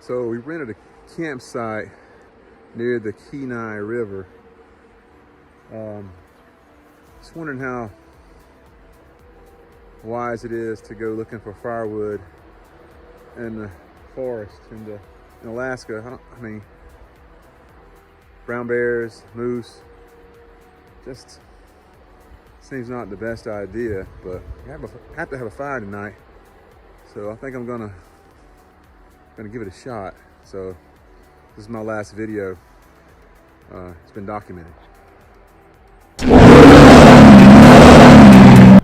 So we rented a campsite near the Kenai River. Just wondering how wise it is to go looking for firewood in the forest in Alaska. I mean, brown bears, moose, just seems not the best idea, but we have to have a fire tonight. So I think I'm gonna give it a shot. So this is my last video. It's been documented.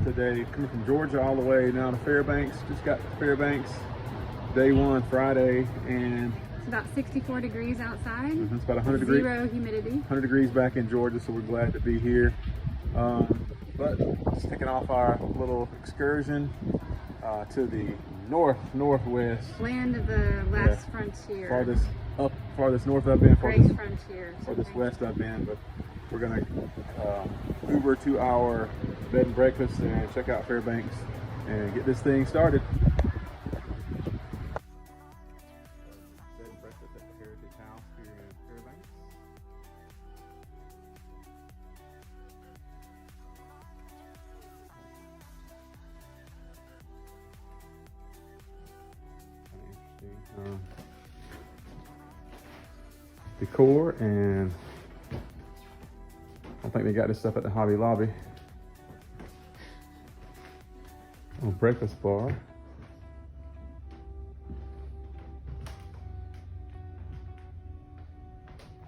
Today, coming from Georgia all the way now to Fairbanks. Just got to Fairbanks, day one, Friday, and it's about 64 degrees outside. It's about 100 degrees. Zero humidity. 100 degrees back in Georgia, so we're glad to be here. But just taking off our little excursion to the northwest. Land of the last frontier. Farthest north I've been. Farthest west I've been, but we're gonna Uber to our bed and breakfast and check out Fairbanks and get this thing started. Bed and breakfast at the Heritage House here in Fairbanks. Interesting decor, and I think they got this stuff at the Hobby Lobby. Oh, breakfast bar.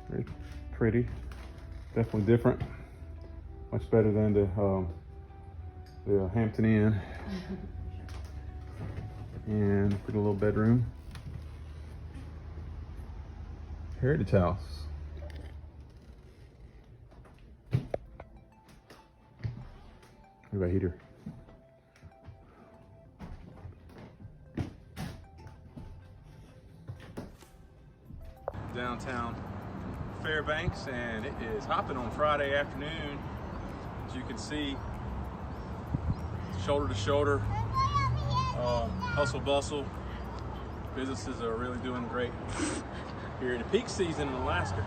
Very pretty. Definitely different. Much better than the Hampton Inn. And pretty little bedroom. Heritage House. What about heater? Downtown Fairbanks, and it is hopping on Friday afternoon. As you can see, shoulder to shoulder, hustle bustle. Businesses are really doing great here in the peak season in Alaska.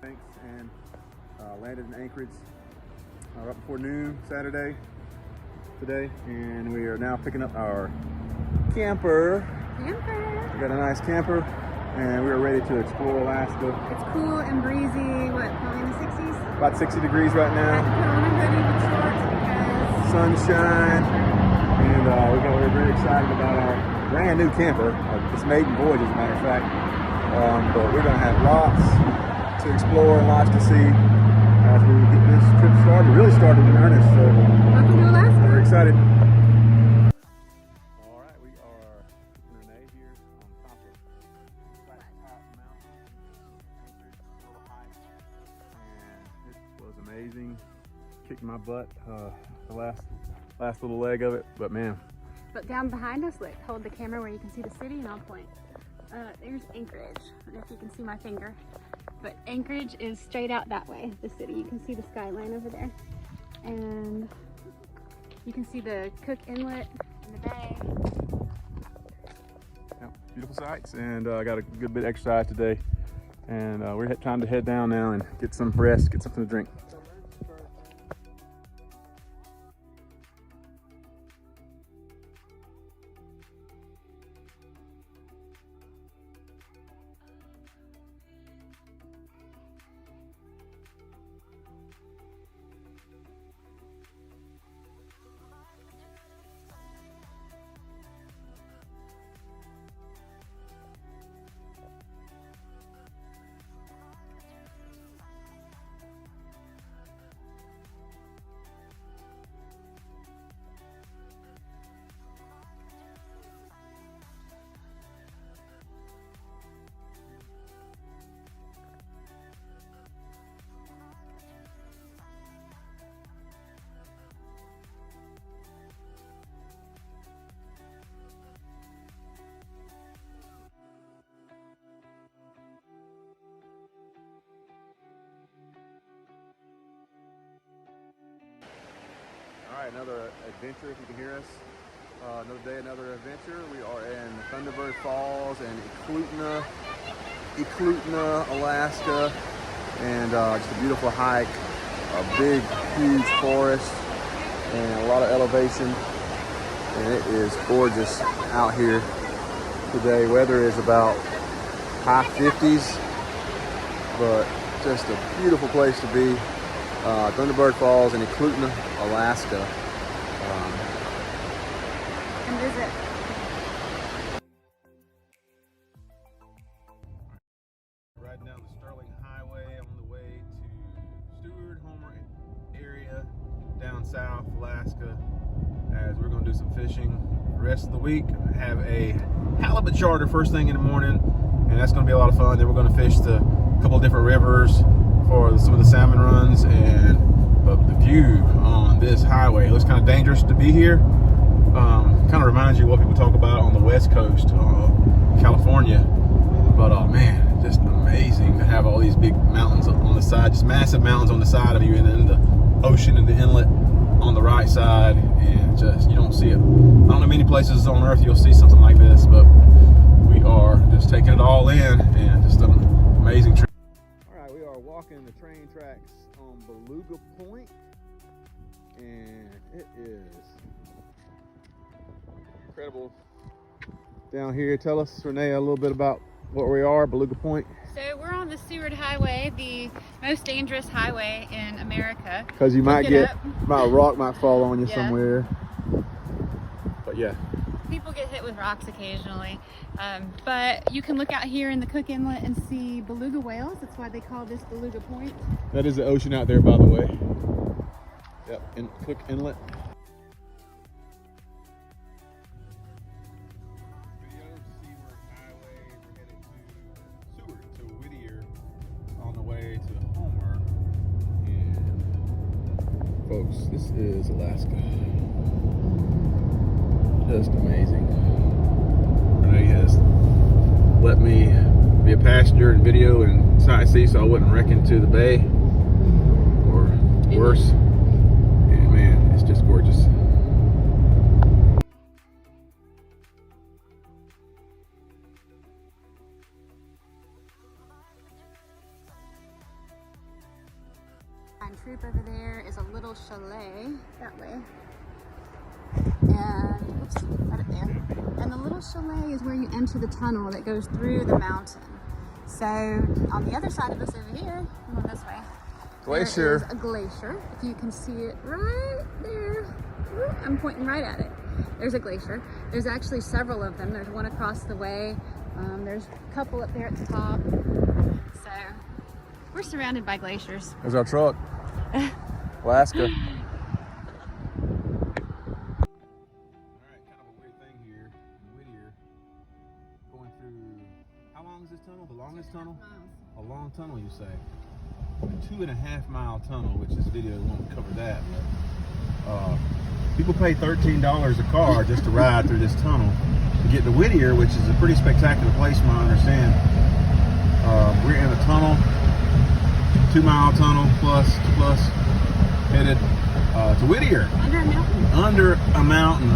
Thanks, and landed in Anchorage right before noon Saturday today, and we are now picking up our camper. We got a nice camper, and we are ready to explore Alaska. It's cool and breezy. What, probably in the 60s? About 60 degrees right now. I had to put on a hoodie with shorts because sunshine, and we're very excited about our brand new camper. It's maiden voyage, as a matter of fact. But we're going to have lots to explore and lots to see as we get this trip started. Really started in earnest. So welcome to Alaska. We're excited. All right, we are in Renee here on top of Flat Top Mountain, Anchorage, Little Heights, and it was amazing. Kicked my butt the last little leg of it, but man. But down behind us, look, hold the camera where you can see the city, and I'll point. There's Anchorage. I don't know if you can see my finger, but Anchorage is straight out that way, the city. You can see the skyline over there, and you can see the Cook Inlet and the bay. Yeah, beautiful sights, and I got a good bit of exercise today, and we're time to head down now and get some rest, get something to drink. another adventure, if you can hear us. Another day, another adventure. We are in Thunderbird Falls and Eklutna, Alaska. And just a beautiful hike, a big, huge forest, and a lot of elevation. And it is gorgeous out here today. Weather is about high 50s, but just a beautiful place to be. Thunderbird Falls in Eklutna, Alaska. And visit. Riding down the Sterling Highway on the way to Stewart, Homer area, down south, Alaska, as we're going to do some fishing the rest of the week. I have a halibut charter first thing in the morning, and that's going to be a lot of fun. Then we're going to fish a couple of different rivers for some of the salmon runs, but the view on this highway, it looks kind of dangerous to be here. Kind of reminds you of what people talk about on the West Coast, California. But oh man, just amazing to have all these big mountains on the side, just massive mountains on the side of you, and then the ocean and the inlet on the right side, and just, you don't see it. I don't know many places on earth you'll see something like this, but we are just taking it all in, and just an amazing trip. All right, we are walking the train tracks on Beluga Point, and it is incredible down here. Tell us, Renee, a little bit about what we are, Beluga Point. So we're on the Seward Highway, the most dangerous highway in America. Because you might a rock might fall on you somewhere. But yeah. People get hit with rocks occasionally. But you can look out here in the Cook Inlet and see beluga whales. That's why they call this Beluga Point. That is the ocean out there, by the way. Yep, in Cook Inlet. Folks, this is Alaska. Just amazing. Renee has let me be a passenger in video and sightsee so I wouldn't wreck into the bay or worse. And man, it's just gorgeous. Troop over there is a little chalet that way, and oops, right up there. And the little chalet is where you enter the tunnel that goes through the mountain. So on the other side of us over here, come on this way, glacier. There is a glacier. If you can see it right there, I'm pointing right at it. There's a glacier. There's actually several of them. There's one across the way. There's a couple up there at the top. So we're surrounded by glaciers. There's our truck. Alaska. Alright, kind of a weird thing here in Whittier. Going through, how long is this tunnel? The longest tunnel? A long tunnel, you say? A 2.5 mile tunnel, which this video won't cover that. People pay $13 a car just to ride through this tunnel to get to Whittier, which is a pretty spectacular place from what I understand. We're in a tunnel, 2 mile tunnel plus headed to Whittier. Under a mountain. Under a mountain.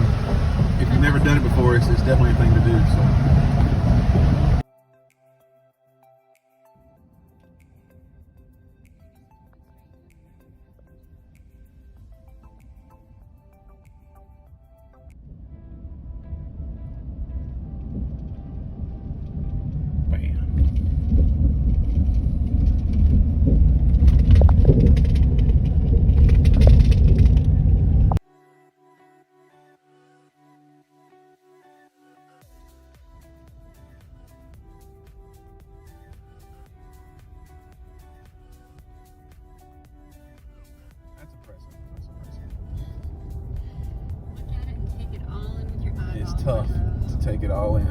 If you've never done it before, it's definitely a thing to do. So. It's tough to take it all in.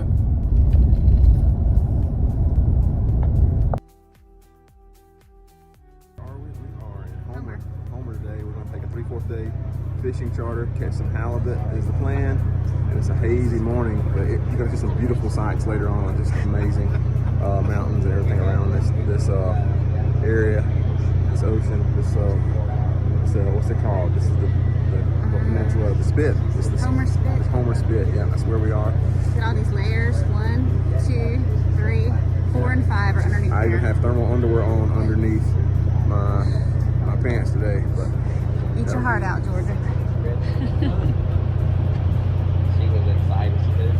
We are in Homer today. We're going to take a 3/4 day fishing charter, catch some halibut is the plan. And it's a hazy morning, but you're going to see some beautiful sights later on. Just amazing mountains and everything around this area, this ocean. What's it called? This is the Peninsula, the Spit. It's the Homer Spit. It's Homer Spit, yeah, that's where we are. Look at all these layers. 1, 2, 3, 4, and 5 are underneath I even there. have thermal underwear on underneath my pants today. But Eat your heart out, Georgia. She was excited. She did.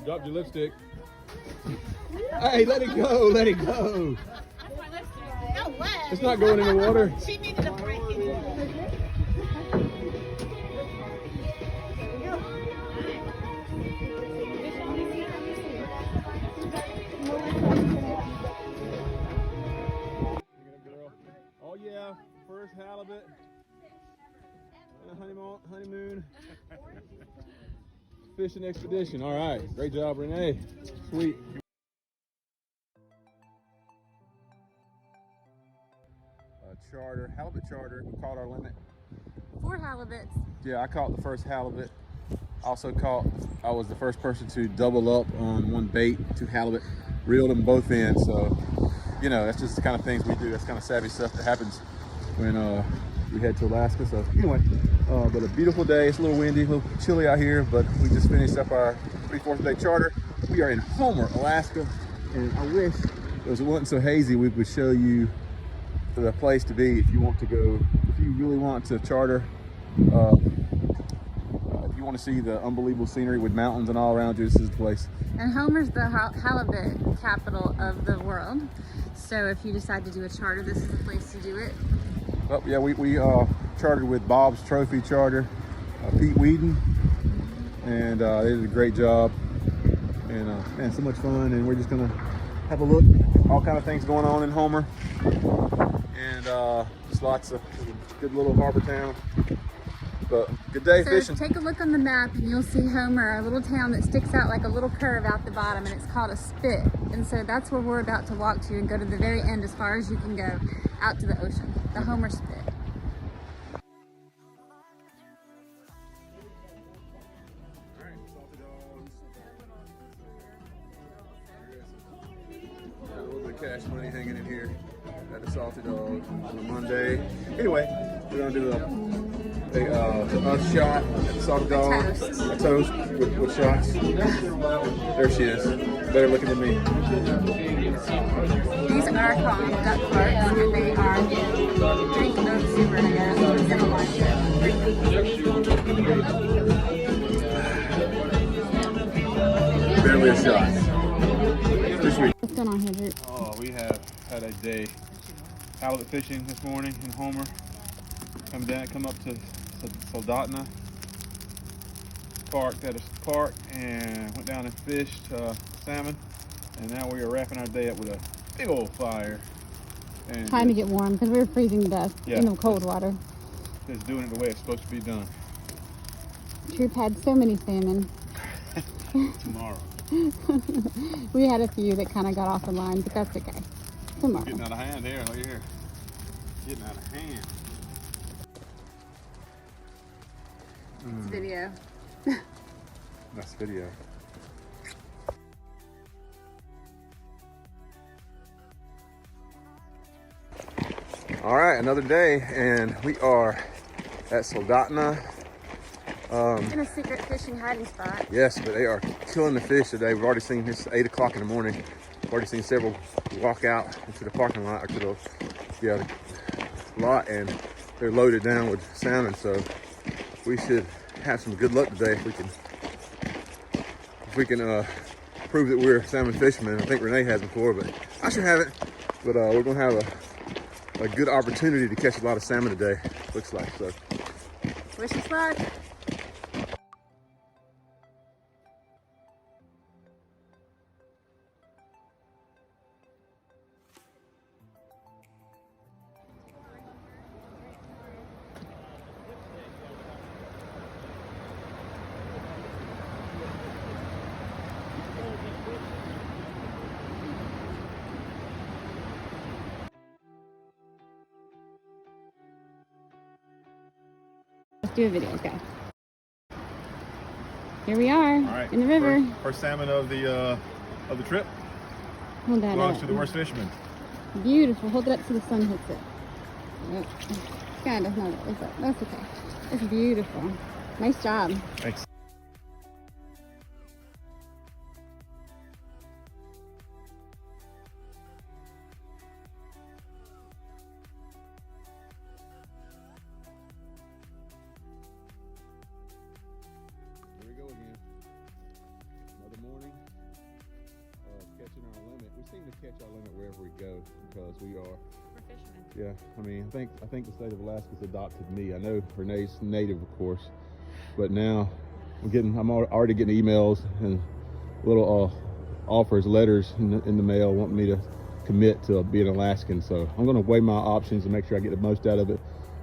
you dropped your lipstick. Hey, let it go, let it go. That's my lipstick. No way. It's not going in the water. She needed a break. Oh yeah, first halibut. Honeymoon. Fishing expedition. All right, great job, Renee. Sweet. Charter, halibut charter. We caught our limit. 4 halibuts. Yeah, I caught the first halibut. Also I was the first person to double up on one bait, 2 halibut. Reeled them both in. So, you know, that's just the kind of things we do. That's kind of savvy stuff that happens when we head to Alaska. So anyway, but a beautiful day. It's a little windy, a little chilly out here, but we just finished up our 3/4 day charter. We are in Homer, Alaska, and I wish it wasn't so hazy. We would show you the place to be if you want to go, if you really want to charter, if you want to see the unbelievable scenery with mountains and all around you, this is the place. And Homer's the halibut capital of the world. So if you decide to do a charter, this is the place to do it. Oh yeah, we chartered with Bob's Trophy Charter, Pete Whedon, and they did a great job, and man, so much fun. And we're just gonna have a look, all kind of things going on in Homer, and just lots of good little harbor town. But good day fishing. Take a look on the map and you'll see Homer, a little town that sticks out like a little curve out the bottom, and it's called a spit. And so that's where we're about to walk to and go to the very end as far as you can go out to the ocean, the Homer Spit. A little bit of cash money hanging in here at the Salty Dog on a Monday. Anyway, we're gonna do a shot at the Salty Dog. A toast with shots. There she is. Better looking than me. These are called duck farts, and they are drink of super, I guess. Barely a shot. Too sweet. What's going on here, Drew? Oh, we have had a day halibut fishing this morning in Homer. Come up to Soldotna, parked at a park, and went down and fished salmon. And now we are wrapping our day up with a big old fire. And Time to get warm because we were freezing to death in the cold water. Just doing it the way it's supposed to be done. Troop had so many salmon. Tomorrow. We had a few that kind of got off the line, but that's okay. Tomorrow. Getting out of hand here. Look here. Getting out of hand. It's video. Nice video. All right, another day, and we are at Soldotna. In a secret fishing hiding spot. Yes, but they are killing the fish today. We've already seen this 8 o'clock in the morning. I've already seen several walk out into the parking lot, or to the the lot, and they're loaded down with salmon. So we should have some good luck today if we can prove that we're salmon fishermen. I think Renee has before, but I should have it. But we're gonna have a good opportunity to catch a lot of salmon today, looks like. So Wish us luck. Let's do a video, let's go. Here we are, in the river. First salmon of the trip. Hold that Belongs up. to the worst fisherman. Beautiful. Hold it up so the sun hits it. Yep. Kind of, no, that's okay. It's beautiful. Nice job. Thanks. here we go again. Another morning of catching our limit. We seem to catch our limit wherever we go because we are. We're fishermen. Yeah, I mean, I think the state of Alaska's adopted me. I know Renee's native, of course, but now I'm already getting emails and little offers, letters in the mail wanting me to commit to being Alaskan. So I'm going to weigh my options and make sure I get the most out of it.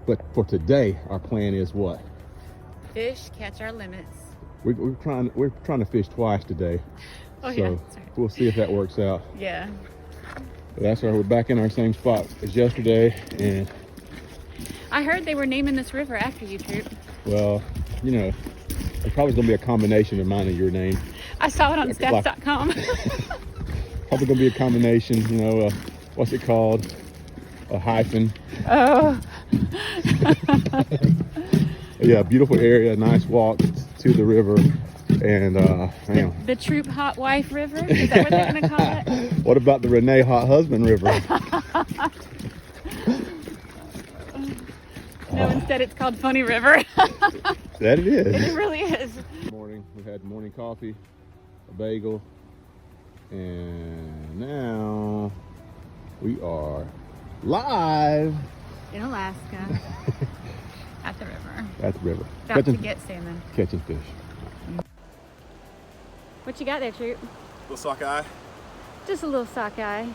But for today, our plan is what? Fish, catch our limits. We're trying to fish twice today. Oh, so yeah. Sorry. We'll see if that works out. Yeah. But that's why we're back in our same spot as yesterday, and I heard they were naming this river after you, Troop. well, you know, it's probably gonna be a combination of mine and your name. I saw it on stats.com. Probably gonna be a combination, you know, what's it called? A hyphen. Oh. Yeah, beautiful area, nice walk to the river, and man. The Troop Hot Wife River? Is that what they're gonna call it? What about the Renee Hot Husband River? No, instead it's called Funny River. That it is. It really is. Morning, we had morning coffee, a bagel, and now we are live In Alaska. At the river. at the river. About to get salmon. Catching fish. What you got there, Troop? Little sockeye. Just a little sockeye.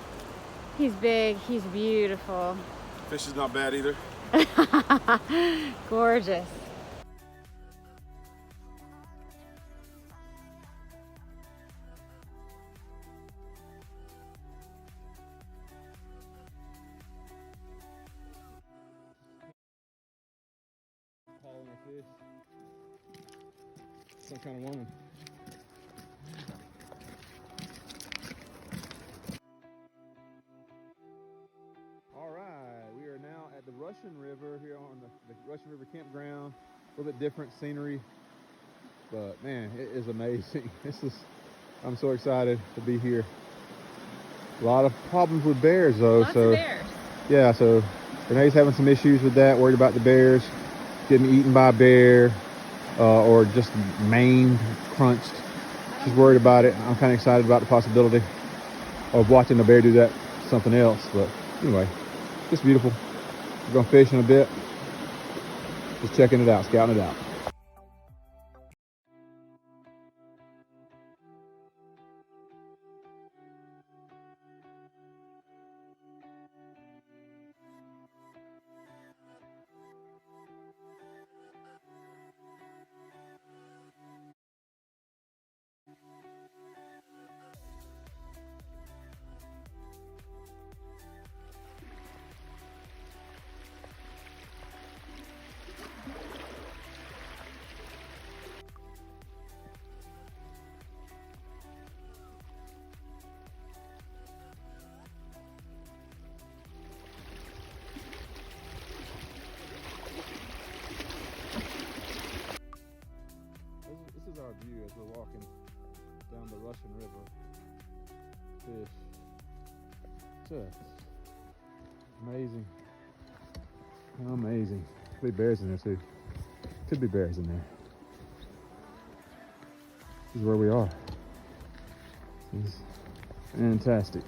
He's big, he's beautiful. Fish is not bad either. Gorgeous. Hauling our fish. Some kind of woman. All right, we are now at the Russian River here on the Russian River campground. A little bit different scenery, but man, it is amazing. I'm so excited to be here. A lot of problems with bears though. Lots of bears. Yeah, so Renee's having some issues with that, worried about the bears getting eaten by a bear or just maimed, crunched. She's worried about it. I'm kind of excited about the possibility of watching the bear do that to something else. But anyway, just beautiful. We're going to fish in a bit. Just checking it out, scouting it out. Just amazing. Amazing. Could be bears in there too. Could be bears in there. This is where we are. This is fantastic.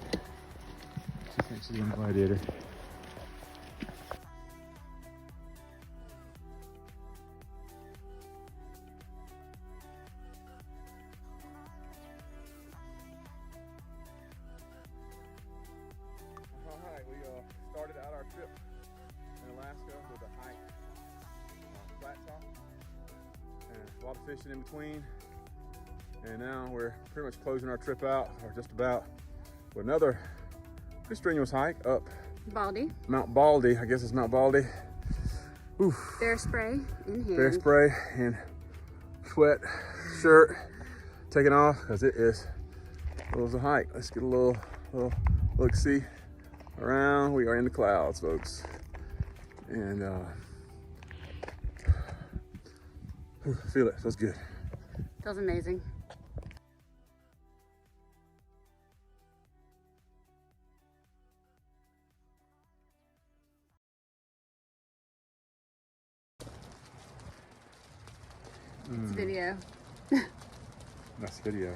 She thinks she's in a gladiator. Alright, we started out our trip in Alaska with a hike, flat top, and a lot of fishing in between. And now we're pretty much closing our trip out, or just about, with another pretty strenuous hike up Baldy. Mount Baldy. I guess it's Mount Baldy. Oof. Bear spray in hand. Bear spray and sweat shirt taken off because it is a hike. Let's get a little look-see around. We are in the clouds, folks, and feel it. Feels good. Feels amazing. It's video. Nice video.